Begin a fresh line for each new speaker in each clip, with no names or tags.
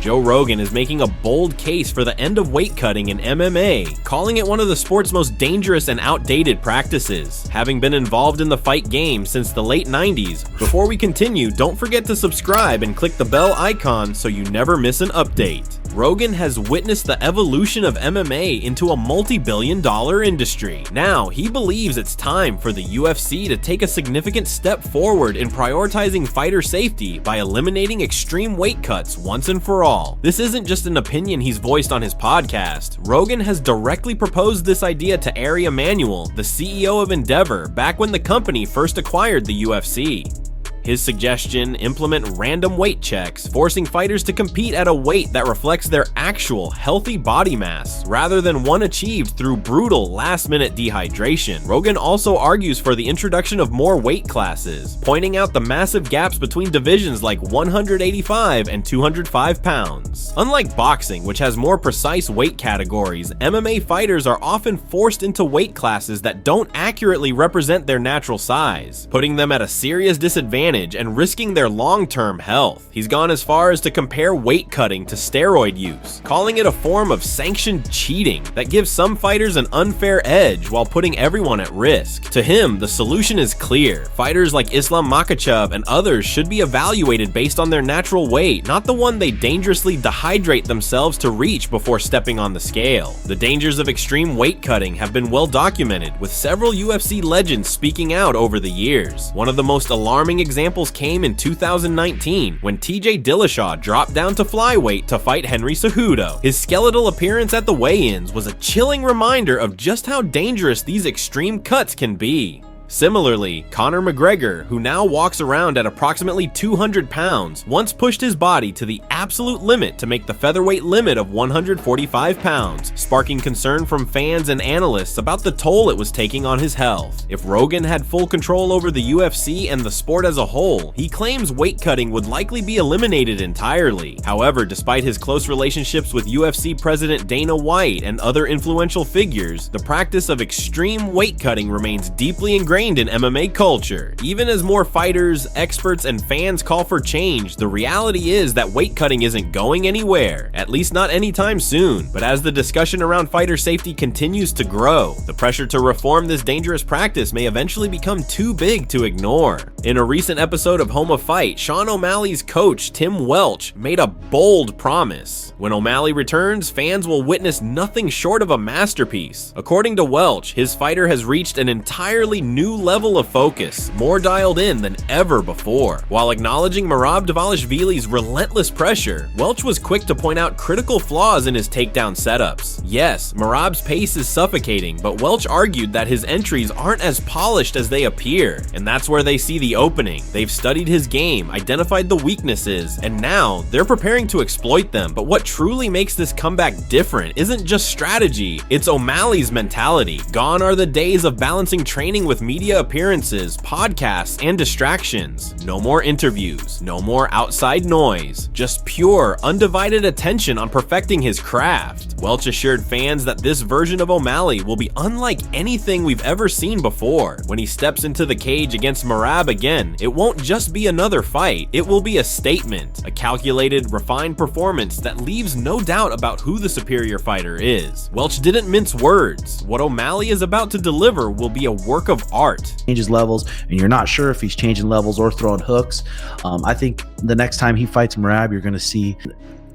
Joe Rogan is making a bold case for the end of weight cutting in MMA, calling it one of the sport's most dangerous and outdated practices, having been involved in the fight game since the late 90s. Before we continue, don't forget to subscribe and click the bell icon so you never miss an update. Rogan has witnessed the evolution of MMA into a multi-billion-dollar industry. Now, he believes it's time for the UFC to take a significant step forward in prioritizing fighter safety by eliminating extreme weight cuts once and for all. This isn't just an opinion he's voiced on his podcast. Rogan has directly proposed this idea to Ari Emanuel, the CEO of Endeavor, back when the company first acquired the UFC. His suggestion: implement random weight checks, forcing fighters to compete at a weight that reflects their actual healthy body mass, rather than one achieved through brutal last-minute dehydration. Rogan also argues for the introduction of more weight classes, pointing out the massive gaps between divisions like 185 and 205 pounds. Unlike boxing, which has more precise weight categories, MMA fighters are often forced into weight classes that don't accurately represent their natural size, putting them at a serious disadvantage and risking their long-term health. He's gone as far as to compare weight cutting to steroid use, calling it a form of sanctioned cheating that gives some fighters an unfair edge while putting everyone at risk. To him, the solution is clear. Fighters like Islam Makhachev and others should be evaluated based on their natural weight, not the one they dangerously dehydrate themselves to reach before stepping on the scale. The dangers of extreme weight cutting have been well documented, with several UFC legends speaking out over the years. One of the most alarming examples came in 2019 when TJ Dillashaw dropped down to flyweight to fight Henry Cejudo. His skeletal appearance at the weigh-ins was a chilling reminder of just how dangerous these extreme cuts can be. Similarly, Conor McGregor, who now walks around at approximately 200 pounds, once pushed his body to the absolute limit to make the featherweight limit of 145 pounds, sparking concern from fans and analysts about the toll it was taking on his health. If Rogan had full control over the UFC and the sport as a whole, he claims weight cutting would likely be eliminated entirely. However, despite his close relationships with UFC President Dana White and other influential figures, the practice of extreme weight cutting remains deeply ingrained in MMA culture. Even as more fighters, experts, and fans call for change, the reality is that weight cutting isn't going anywhere, at least not anytime soon. But as the discussion around fighter safety continues to grow, the pressure to reform this dangerous practice may eventually become too big to ignore. In a recent episode of Home of Fight, Sean O'Malley's coach, Tim Welch, made a bold promise. When O'Malley returns, fans will witness nothing short of a masterpiece. According to Welch, his fighter has reached an entirely new level of focus, more dialed in than ever before. While acknowledging Merab Dvalishvili's relentless pressure, Welch was quick to point out critical flaws in his takedown setups. Yes, Merab's pace is suffocating, but Welch argued that his entries aren't as polished as they appear, and that's where they see the opening. They've studied his game, identified the weaknesses, and now they're preparing to exploit them. But what truly makes this comeback different isn't just strategy, it's O'Malley's mentality. Gone are the days of balancing training with media appearances, podcasts, and distractions. No more interviews, no more outside noise, just pure, undivided attention on perfecting his craft. Welch assured fans that this version of O'Malley will be unlike anything we've ever seen before. When he steps into the cage against Merab again, it won't just be another fight, it will be a statement, a calculated, refined performance that leaves no doubt about who the superior fighter is. Welch didn't mince words. What O'Malley is about to deliver will be a work of art.
Changes levels, and you're not sure if he's changing levels or throwing hooks. I think the next time he fights Merab, you're going to see,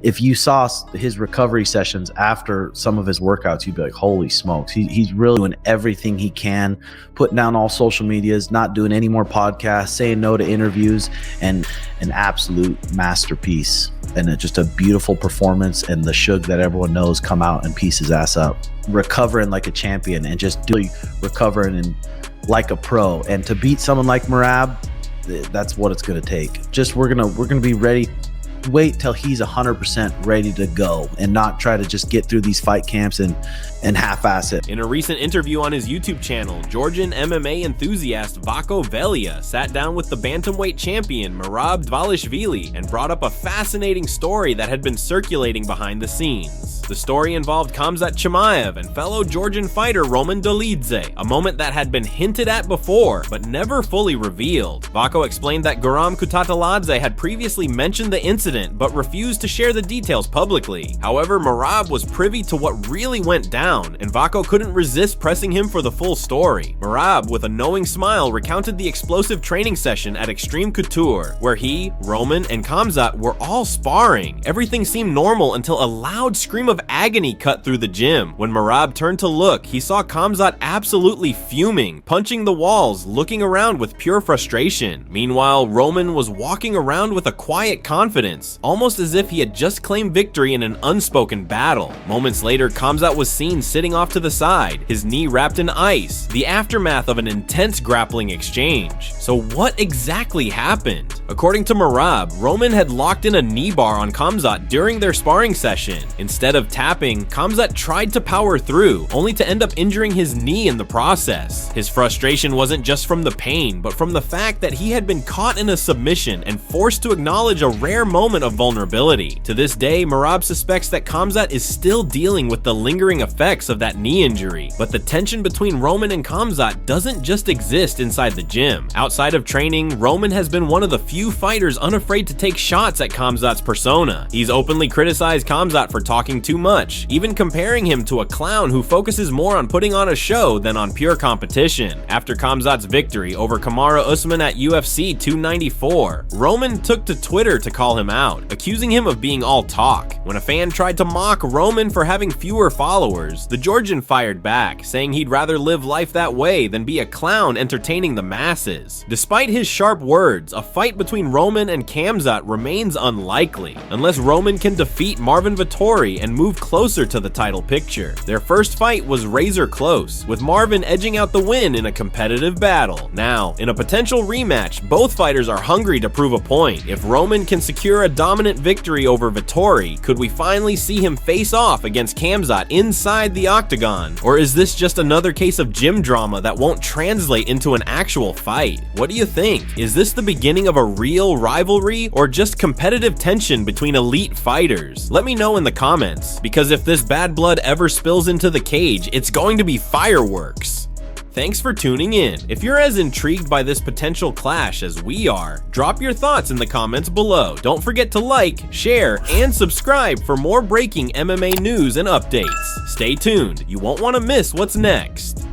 if you saw his recovery sessions after some of his workouts, you'd be like, holy smokes, he's really doing everything he can, putting down all social medias, not doing any more podcasts, saying no to interviews, and an absolute masterpiece. And just a beautiful performance, and the Suge that everyone knows come out and piece his ass up, recovering like a champion, and just recovering and like a pro. And to beat someone like Merab, that's what it's going to take. Just we're gonna be ready. Wait till he's 100% ready to go, and not try to just get through these fight camps and half-ass it.
In a recent interview on his YouTube channel, Georgian MMA enthusiast Vako Velia sat down with the bantamweight champion Merab Dvalishvili and brought up a fascinating story that had been circulating behind the scenes. The story involved Khamzat Chimaev and fellow Georgian fighter Roman Dolidze, a moment that had been hinted at before, but never fully revealed. Vako explained that Merab had previously mentioned the incident, but refused to share the details publicly. However, Merab was privy to what really went down, and Vako couldn't resist pressing him for the full story. Merab, with a knowing smile, recounted the explosive training session at Extreme Couture, where he, Roman, and Khamzat were all sparring. Everything seemed normal until a loud scream of agony cut through the gym. When Merab turned to look, he saw Khamzat absolutely fuming, punching the walls, looking around with pure frustration. Meanwhile, Roman was walking around with a quiet confidence, almost as if he had just claimed victory in an unspoken battle. Moments later, Khamzat was seen sitting off to the side, his knee wrapped in ice, the aftermath of an intense grappling exchange. So what exactly happened? According to Merab, Roman had locked in a knee bar on Khamzat during their sparring session. Instead of tapping, Khamzat tried to power through, only to end up injuring his knee in the process. His frustration wasn't just from the pain, but from the fact that he had been caught in a submission and forced to acknowledge a rare moment of vulnerability. To this day, Merab suspects that Khamzat is still dealing with the lingering effects of that knee injury. But the tension between Roman and Khamzat doesn't just exist inside the gym. Outside of training, Roman has been one of the few fighters unafraid to take shots at Khamzat's persona. He's openly criticized Khamzat for talking too much, even comparing him to a clown who focuses more on putting on a show than on pure competition. After Khamzat's victory over Kamaru Usman at UFC 294, Roman took to Twitter to call him out, accusing him of being all talk. When a fan tried to mock Roman for having fewer followers, the Georgian fired back, saying he'd rather live life that way than be a clown entertaining the masses. Despite his sharp words, a fight between Roman and Khamzat remains unlikely, unless Roman can defeat Marvin Vettori and move closer to the title picture. Their first fight was razor close, with Marvin edging out the win in a competitive battle. Now, in a potential rematch, both fighters are hungry to prove a point. If Roman can secure a dominant victory over Vettori, could we finally see him face off against Khamzat inside the octagon? Or is this just another case of gym drama that won't translate into an actual fight? What do you think? Is this the beginning of a real rivalry, or just competitive tension between elite fighters? Let me know in the comments, because if this bad blood ever spills into the cage, it's going to be fireworks. Thanks for tuning in. If you're as intrigued by this potential clash as we are, drop your thoughts in the comments below. Don't forget to like, share, and subscribe for more breaking MMA news and updates. Stay tuned, you won't want to miss what's next.